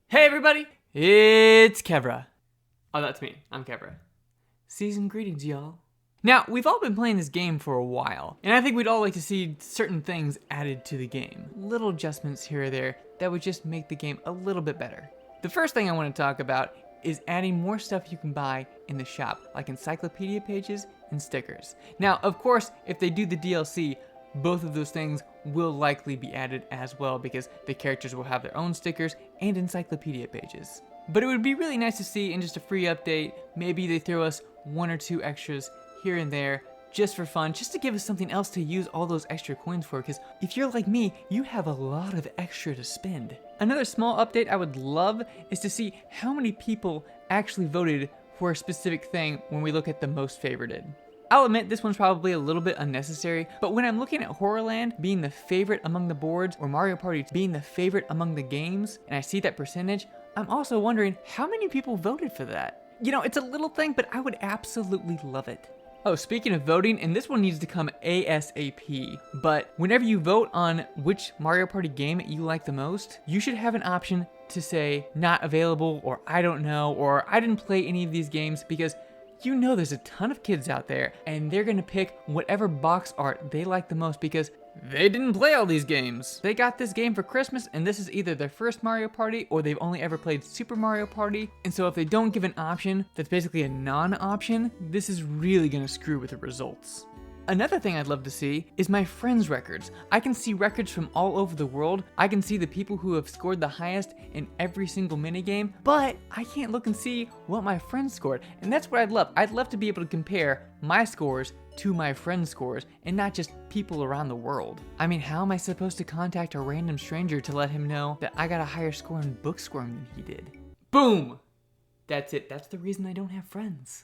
Hey everybody, it's KevRA. Oh, that's me. I'm KevRA. Season greetings, y'all. Now, we've all been playing this game for a while, and I think we'd all like to see certain things added to the game. Little adjustments here or there that would just make the game a little bit better. The first thing I want to talk about is adding more stuff you can buy in the shop, like encyclopedia pages and stickers. Now, of course, if they do the DLC, both of those things will likely be added as well because the characters will have their own stickers and encyclopedia pages. But it would be really nice to see in just a free update, maybe they throw us 1 or 2 extras here and there just for fun, just to give us something else to use all those extra coins for, because if you're like me, you have a lot of extra to spend. Another small update I would love is to see how many people actually voted for a specific thing when we look at the most favorited. I'll admit this one's probably a little bit unnecessary, but when I'm looking at Horrorland being the favorite among the boards or Mario Party being the favorite among the games, and I see that percentage, I'm also wondering how many people voted for that. You know, it's a little thing, but I would absolutely love it. Oh, speaking of voting, and this one needs to come ASAP, but whenever you vote on which Mario Party game you like the most, you should have an option to say not available, or I don't know, or I didn't play any of these games, because you know there's a ton of kids out there and they're gonna pick whatever box art they like the most because they didn't play all these games. They got this game for Christmas and this is either their first Mario Party or they've only ever played Super Mario Party. And so if they don't give an option that's basically a non-option, this is really gonna screw with the results. Another thing I'd love to see is my friends' records. I can see records from all over the world. I can see the people who have scored the highest in every single minigame, but I can't look and see what my friends scored. And that's what I'd love. I'd love to be able to compare my scores to my friends' scores and not just people around the world. I mean, how am I supposed to contact a random stranger to let him know that I got a higher score in book scoring than he did? Boom! That's it. That's the reason I don't have friends.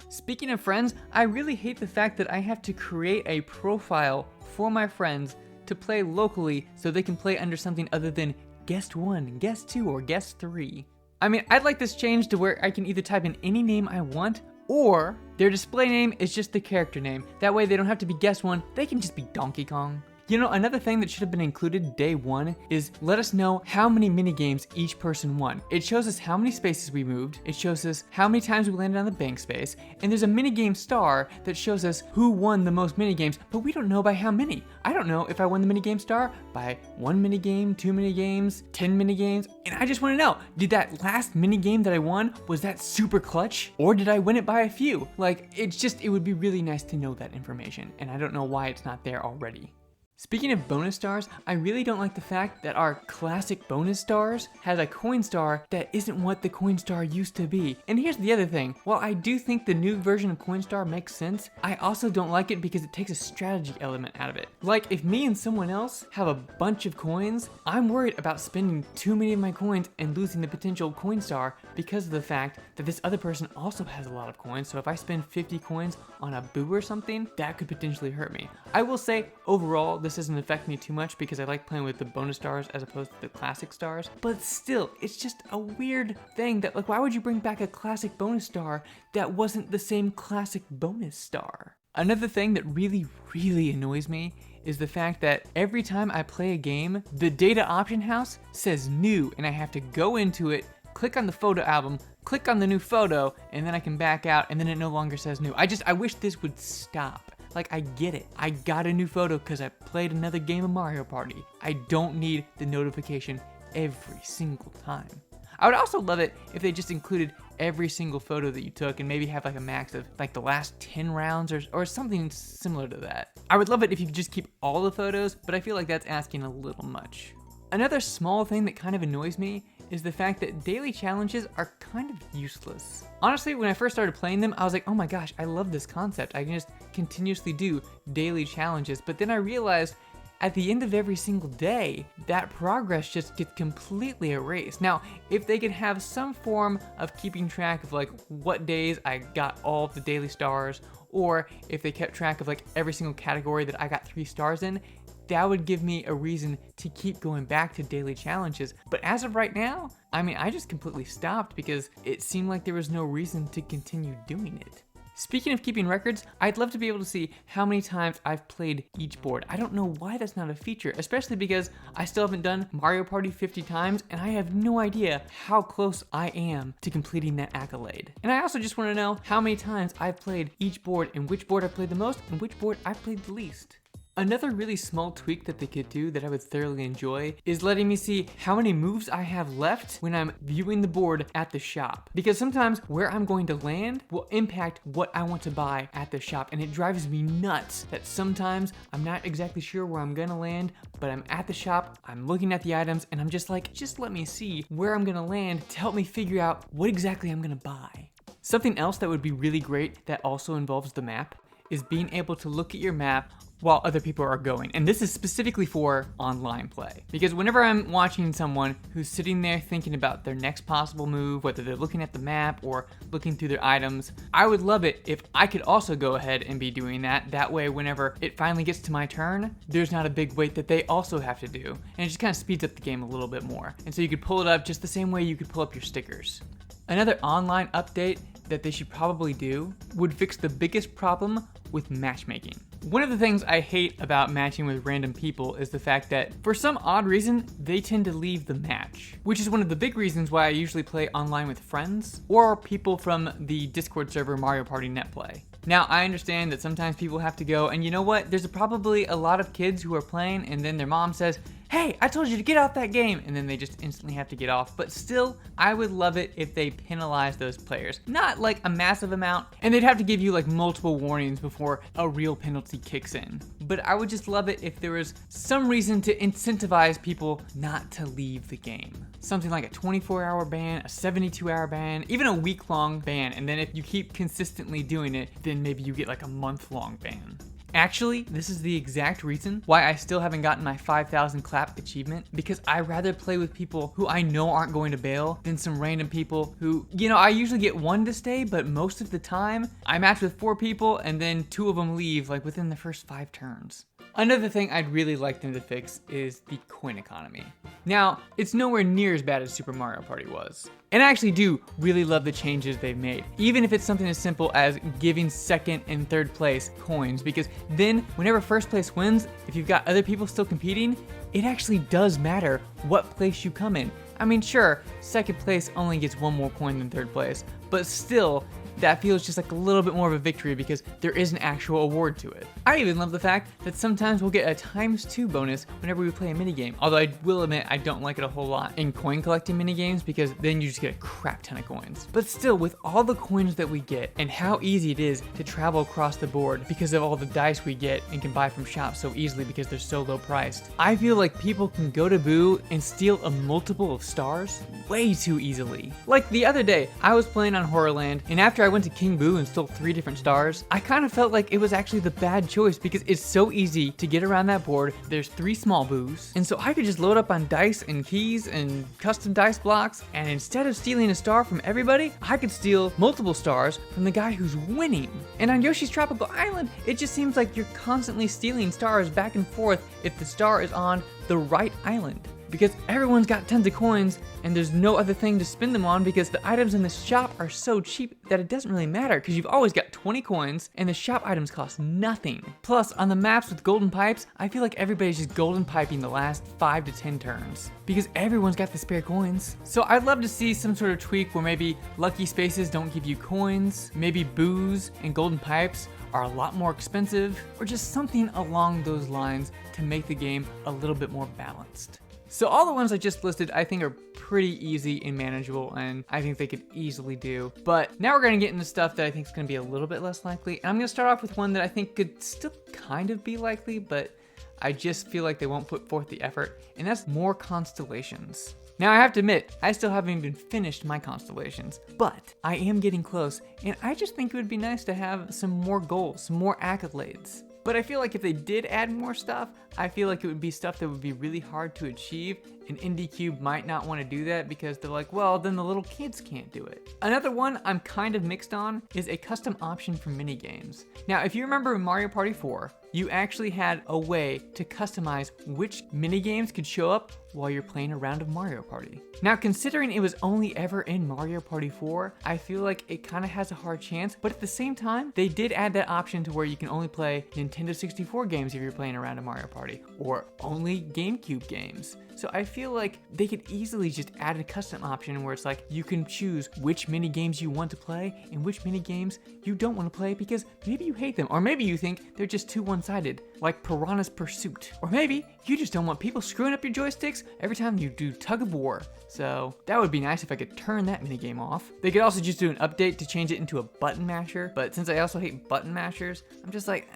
Speaking of friends, I really hate the fact that I have to create a profile for my friends to play locally so they can play under something other than guest 1, guest 2, or guest 3. I mean, I'd like this changed to where I can either type in any name I want, or their display name is just the character name. That way they don't have to be guest 1, they can just be Donkey Kong. You know, another thing that should have been included day 1 is let us know how many minigames each person won. It shows us how many spaces we moved, it shows us how many times we landed on the bank space, and there's a minigame star that shows us who won the most minigames, but we don't know by how many. I don't know if I won the minigame star by 1 minigame, 2 minigames, 10 minigames, and I just want to know, did that last minigame that I won, was that super clutch, or did I win it by a few? Like, it would be really nice to know that information, and I don't know why it's not there already. Speaking of bonus stars, I really don't like the fact that our classic bonus stars has a coin star that isn't what the coin star used to be. And here's the other thing, while I do think the new version of coin star makes sense, I also don't like it because it takes a strategy element out of it. Like if me and someone else have a bunch of coins, I'm worried about spending too many of my coins and losing the potential coin star because of the fact that this other person also has a lot of coins. So if I spend 50 coins on a boo or something, that could potentially hurt me. I will say overall, this doesn't affect me too much because I like playing with the bonus stars as opposed to the classic stars. But still, it's just a weird thing that, like, why would you bring back a classic bonus star that wasn't the same classic bonus star? Another thing that really annoys me is the fact that every time I play a game, the data option house says new and I have to go into it, click on the photo album, click on the new photo, and then I can back out and then it no longer says new. I wish this would stop. Like, I get it. I got a new photo because I played another game of Mario Party. I don't need the notification every single time. I would also love it if they just included every single photo that you took and maybe have like a max of like the last 10 rounds or something similar to that. I would love it if you could just keep all the photos, but I feel like that's asking a little much. Another small thing that kind of annoys me is the fact that daily challenges are kind of useless. Honestly, when I first started playing them, I was like, oh my gosh, I love this concept. I can just continuously do daily challenges. But then I realized at the end of every single day, that progress just gets completely erased. Now, if they could have some form of keeping track of like what days I got all of the daily stars, or if they kept track of like every single category that I got 3 stars in, that would give me a reason to keep going back to daily challenges. But as of right now, I mean, I just completely stopped because it seemed like there was no reason to continue doing it. Speaking of keeping records, I'd love to be able to see how many times I've played each board. I don't know why that's not a feature, especially because I still haven't done Mario Party 50 times and I have no idea how close I am to completing that accolade. And I also just want to know how many times I've played each board and which board I played the most and which board I played the least. Another really small tweak that they could do that I would thoroughly enjoy is letting me see how many moves I have left when I'm viewing the board at the shop. Because sometimes where I'm going to land will impact what I want to buy at the shop, and it drives me nuts that sometimes I'm not exactly sure where I'm gonna land, but I'm at the shop, I'm looking at the items, and I'm just like, just let me see where I'm gonna land to help me figure out what exactly I'm gonna buy. Something else that would be really great that also involves the map is being able to look at your map while other people are going. And this is specifically for online play. Because whenever I'm watching someone who's sitting there thinking about their next possible move, whether they're looking at the map or looking through their items, I would love it if I could also go ahead and be doing that. That way, whenever it finally gets to my turn, there's not a big wait that they also have to do. And it just kind of speeds up the game a little bit more. And so you could pull it up just the same way you could pull up your stickers. Another online update that they should probably do would fix the biggest problem with matchmaking. One of the things I hate about matching with random people is the fact that for some odd reason, they tend to leave the match, which is one of the big reasons why I usually play online with friends or people from the Discord server Mario Party Netplay. Now, I understand that sometimes people have to go, and you know what? There's probably a lot of kids who are playing and then their mom says, "Hey, I told you to get off that game," and then they just instantly have to get off. But still, I would love it if they penalize those players. Not like a massive amount, and they'd have to give you like multiple warnings before a real penalty kicks in. But I would just love it if there was some reason to incentivize people not to leave the game. Something like a 24-hour ban, a 72-hour ban, even a week-long ban, and then if you keep consistently doing it, then maybe you get like a month-long ban. Actually, this is the exact reason why I still haven't gotten my 5,000 clap achievement, because I rather play with people who I know aren't going to bail than some random people who, you know, I usually get one to stay, but most of the time I match with 4 people and then 2 of them leave like within the first 5 turns. Another thing I'd really like them to fix is the coin economy. Now, it's nowhere near as bad as Super Mario Party was. And I actually do really love the changes they've made, even if it's something as simple as giving second and third place coins, because then whenever first place wins, if you've got other people still competing, it actually does matter what place you come in. I mean, sure, second place only gets 1 more coin than third place, but still, that feels just like a little bit more of a victory because there is an actual award to it. I even love the fact that sometimes we'll get a ×2 bonus whenever we play a minigame, although I will admit I don't like it a whole lot in coin collecting minigames because then you just get a crap ton of coins. But still, with all the coins that we get and how easy it is to travel across the board because of all the dice we get and can buy from shops so easily because they're so low priced, I feel like people can go to Boo and steal a multiple of stars way too easily. Like the other day, I was playing on Horrorland, and after I went to King Boo and stole 3 different stars, I kind of felt like it was actually the bad choice because it's so easy to get around that board. There's 3 small boos, and so I could just load up on dice and keys and custom dice blocks, and instead of stealing a star from everybody, I could steal multiple stars from the guy who's winning. And on Yoshi's Tropical Island, it just seems like you're constantly stealing stars back and forth if the star is on the right island, because everyone's got tons of coins and there's no other thing to spend them on because the items in the shop are so cheap that it doesn't really matter because you've always got 20 coins and the shop items cost nothing. Plus, on the maps with golden pipes, I feel like everybody's just golden piping the last 5 to 10 turns because everyone's got the spare coins. So I'd love to see some sort of tweak where maybe lucky spaces don't give you coins, maybe boos and golden pipes are a lot more expensive, or just something along those lines to make the game a little bit more balanced. So all the ones I just listed I think are pretty easy and manageable, and I think they could easily do. But now we're gonna get into stuff that I think is gonna be a little bit less likely. And I'm gonna start off with one that I think could still kind of be likely, but I just feel like they won't put forth the effort, and that's more constellations. Now I have to admit, I still haven't even finished my constellations, but I am getting close, and I just think it would be nice to have some more goals, some more accolades. But I feel like if they did add more stuff, I feel like it would be stuff that would be really hard to achieve, and IndieCube might not want to do that because they're like, well, then the little kids can't do it. Another one I'm kind of mixed on is a custom option for minigames. Now, if you remember in Mario Party 4, you actually had a way to customize which minigames could show up while you're playing a round of Mario Party. Now, considering it was only ever in Mario Party 4, I feel like it kind of has a hard chance, but at the same time, they did add that option to where you can only play Nintendo 64 games if you're playing a round of Mario Party, or only GameCube games. So I feel like they could easily just add a custom option where it's like you can choose which mini games you want to play and which mini games you don't want to play because maybe you hate them, or maybe you think they're just too one-sided, like Piranha's Pursuit. Or maybe you just don't want people screwing up your joysticks every time you do tug of war. So that would be nice if I could turn that minigame off. They could also just do an update to change it into a button masher, but since I also hate button mashers, I'm just like,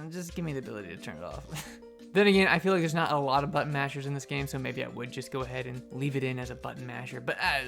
just give me the ability to turn it off. Then again, I feel like there's not a lot of button mashers in this game, so maybe I would just go ahead and leave it in as a button masher, but I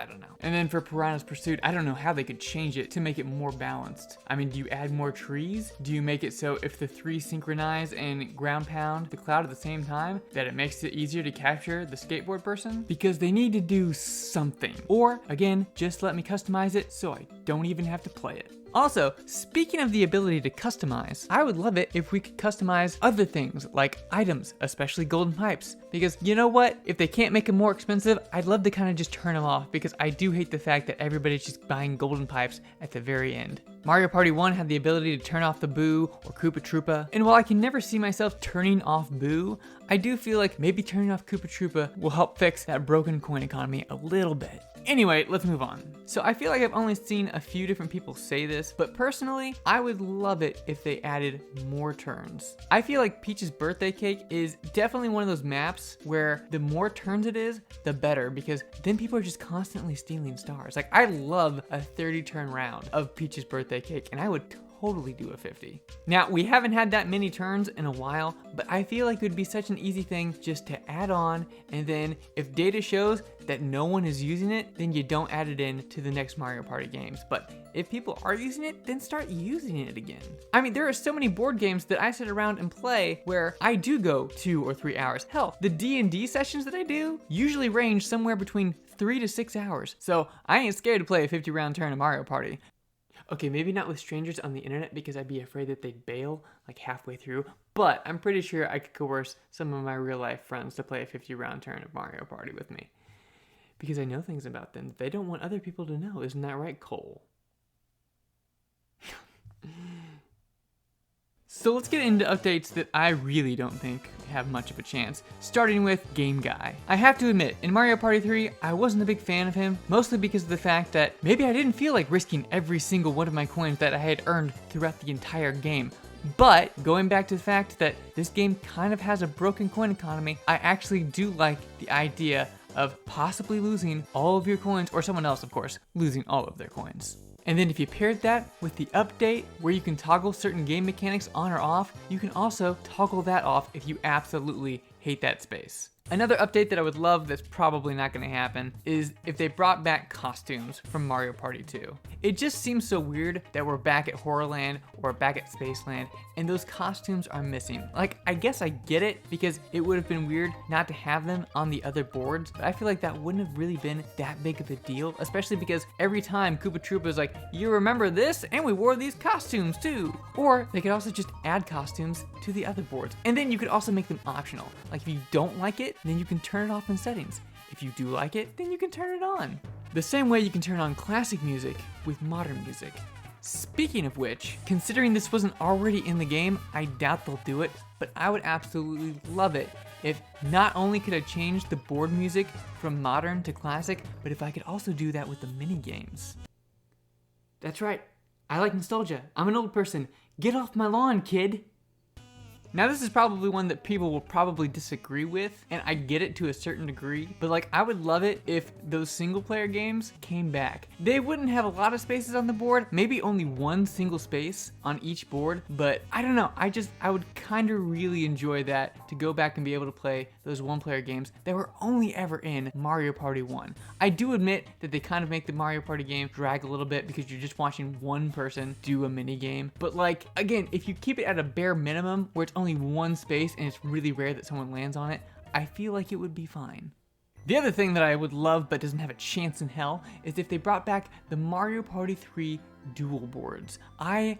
don't know. And then for Piranha's Pursuit, I don't know how they could change it to make it more balanced. I mean, do you add more trees? Do you make it so if the three synchronize and ground pound the cloud at the same time, that it makes it easier to capture the skateboard person? Because they need to do something. Or, again, just let me customize it so I don't even have to play it. Also, speaking of the ability to customize, I would love it if we could customize other things like items, especially golden pipes. Because you know what? If they can't make them more expensive, I'd love to kind of just turn them off because I do hate the fact that everybody's just buying golden pipes at the very end. Mario Party 1 had the ability to turn off the Boo or Koopa Troopa, and while I can never see myself turning off Boo, I do feel like maybe turning off Koopa Troopa will help fix that broken coin economy a little bit. Anyway, let's move on. So I feel like I've only seen a few different people say this, but personally, I would love it if they added more turns. I feel like Peach's Birthday Cake is definitely one of those maps where the more turns it is, the better, because then people are just constantly stealing stars. Like, I love a 30-turn round of Peach's Birthday Cake, and I would totally do a 50. Now, we haven't had that many turns in a while, but I feel like it would be such an easy thing just to add on, and then if data shows that no one is using it, then you don't add it in to the next Mario Party games. But if people are using it, then start using it again. I mean, there are so many board games that I sit around and play where I do go 2 or 3 hours. Hell, the D&D sessions that I do usually range somewhere between 3 to 6 hours. So I ain't scared to play a 50-round turn of Mario Party. Okay, maybe not with strangers on the internet because I'd be afraid that they'd bail like halfway through, but I'm pretty sure I could coerce some of my real life friends to play a 50-round turn of Mario Party with me. Because I know things about them that they don't want other people to know. Isn't that right, Cole? So let's get into updates that I really don't think have much of a chance, starting with Game Guy. I have to admit, in Mario Party 3, I wasn't a big fan of him, mostly because of the fact that maybe I didn't feel like risking every single one of my coins that I had earned throughout the entire game. But going back to the fact that this game kind of has a broken coin economy, I actually do like the idea of possibly losing all of your coins, or someone else, of course, losing all of their coins. And then if you paired that with the update where you can toggle certain game mechanics on or off, you can also toggle that off if you absolutely hate that space. Another update that I would love that's probably not going to happen is if they brought back costumes from Mario Party 2. It just seems so weird that we're back at Horrorland or back at Spaceland and those costumes are missing. Like, I guess I get it because it would have been weird not to have them on the other boards, but I feel like that wouldn't have really been that big of a deal, especially because every time Koopa Troopa is like, you remember this? And we wore these costumes too. Or they could also just add costumes to the other boards. And then you could also make them optional. Like, if you don't like it, then you can turn it off in settings. If you do like it, then you can turn it on. The same way you can turn on classic music with modern music. Speaking of which, considering this wasn't already in the game, I doubt they'll do it, but I would absolutely love it if not only could I change the board music from modern to classic, but if I could also do that with the mini games. That's right, I like nostalgia. I'm an old person. Get off my lawn, kid. Now this is probably one that people will probably disagree with, and I get it to a certain degree, but like I would love it if those single player games came back. They wouldn't have a lot of spaces on the board, maybe only one single space on each board, but I don't know, I would kind of really enjoy that, to go back and be able to play those one player games that were only ever in Mario Party 1. I do admit that they kind of make the Mario Party game drag a little bit because you're just watching one person do a mini game, but like, again, if you keep it at a bare minimum where it's only one space and it's really rare that someone lands on it, I feel like it would be fine. The other thing that I would love but doesn't have a chance in hell is if they brought back the Mario Party 3 dual boards. I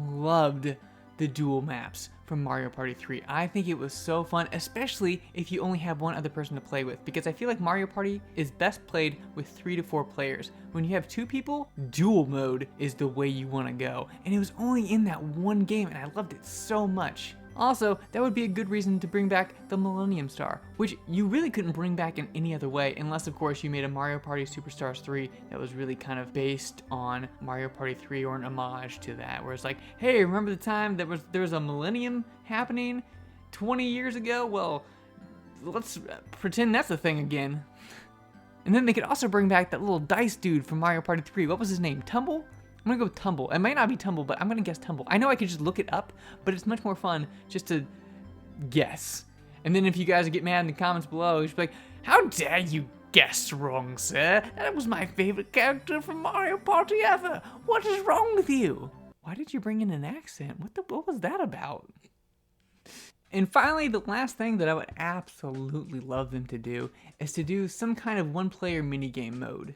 loved the dual maps from Mario Party 3. I think it was so fun, especially if you only have one other person to play with, because I feel like Mario Party is best played with 3 to 4 players. When you have 2 people, dual mode is the way you want to go. And it was only in that one game, and I loved it so much. Also, that would be a good reason to bring back the Millennium Star, which you really couldn't bring back in any other way, unless of course you made a Mario Party Superstars 3 that was really kind of based on Mario Party 3 or an homage to that, where it's like, hey, remember the time there was a Millennium happening 20 years ago? Well, let's pretend that's a thing again. And then they could also bring back that little dice dude from Mario Party 3. What was his name? Tumble? I'm gonna go with Tumble. It might not be Tumble, but I'm gonna guess Tumble. I know I could just look it up, but it's much more fun just to guess. And then if you guys get mad in the comments below, you should be like, how dare you guess wrong, sir? That was my favorite character from Mario Party ever. What is wrong with you? Why did you bring in an accent? What was that about? And finally, the last thing that I would absolutely love them to do is to do some kind of one-player minigame mode.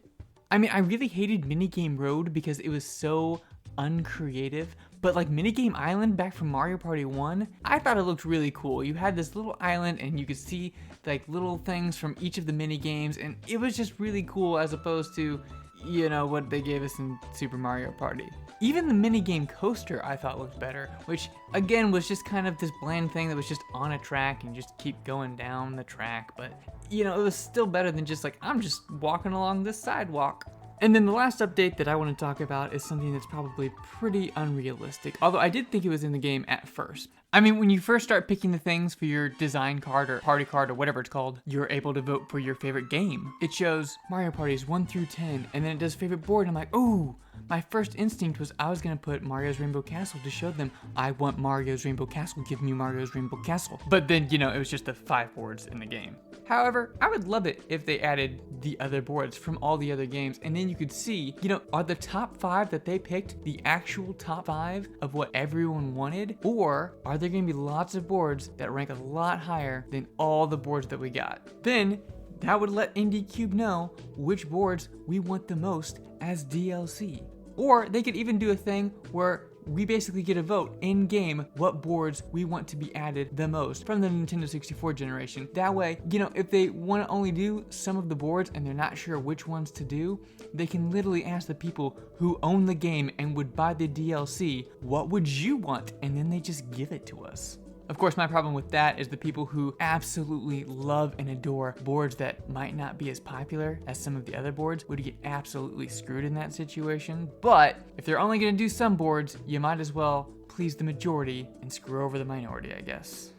I mean, I really hated Minigame Road because it was so uncreative, but like Minigame Island back from Mario Party 1, I thought it looked really cool. You had this little island and you could see like little things from each of the minigames, and it was just really cool as opposed to, you know, what they gave us in Super Mario Party. Even the minigame coaster I thought looked better, which again was just kind of this bland thing that was just on a track and just keep going down the track, but you know, it was still better than just like, I'm just walking along this sidewalk. And then the last update that I want to talk about is something that's probably pretty unrealistic, although I did think it was in the game at first. I mean, when you first start picking the things for your design card or party card or whatever it's called, you're able to vote for your favorite game. It shows Mario Parties 1 through 10, and then it does favorite board, and I'm like, ooh, my first instinct was I was gonna put Mario's Rainbow Castle to show them, I want Mario's Rainbow Castle, give me Mario's Rainbow Castle. But then, you know, it was just the 5 boards in the game. However, I would love it if they added the other boards from all the other games, and then you could see, you know, are the top 5 that they picked the actual top 5 of what everyone wanted? Or are there gonna be lots of boards that rank a lot higher than all the boards that we got? Then, that would let IndieCube know which boards we want the most as DLC. Or they could even do a thing where we basically get a vote in-game what boards we want to be added the most from the Nintendo 64 generation. That way, you know, if they want to only do some of the boards and they're not sure which ones to do, they can literally ask the people who own the game and would buy the DLC, what would you want? And then they just give it to us. Of course, my problem with that is the people who absolutely love and adore boards that might not be as popular as some of the other boards would get absolutely screwed in that situation. But if they're only gonna do some boards, you might as well please the majority and screw over the minority, I guess.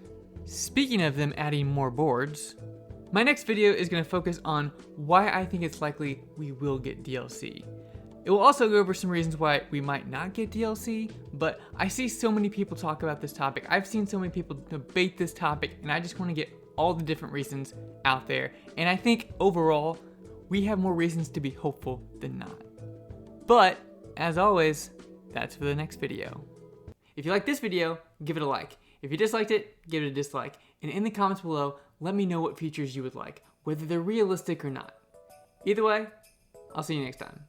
Speaking of them adding more boards, my next video is gonna focus on why I think it's likely we will get DLC. It will also go over some reasons why we might not get DLC, but I see so many people talk about this topic. I've seen so many people debate this topic, and I just want to get all the different reasons out there. And I think overall, we have more reasons to be hopeful than not. But, as always, that's for the next video. If you like this video, give it a like. If you disliked it, give it a dislike. And in the comments below, let me know what features you would like, whether they're realistic or not. Either way, I'll see you next time.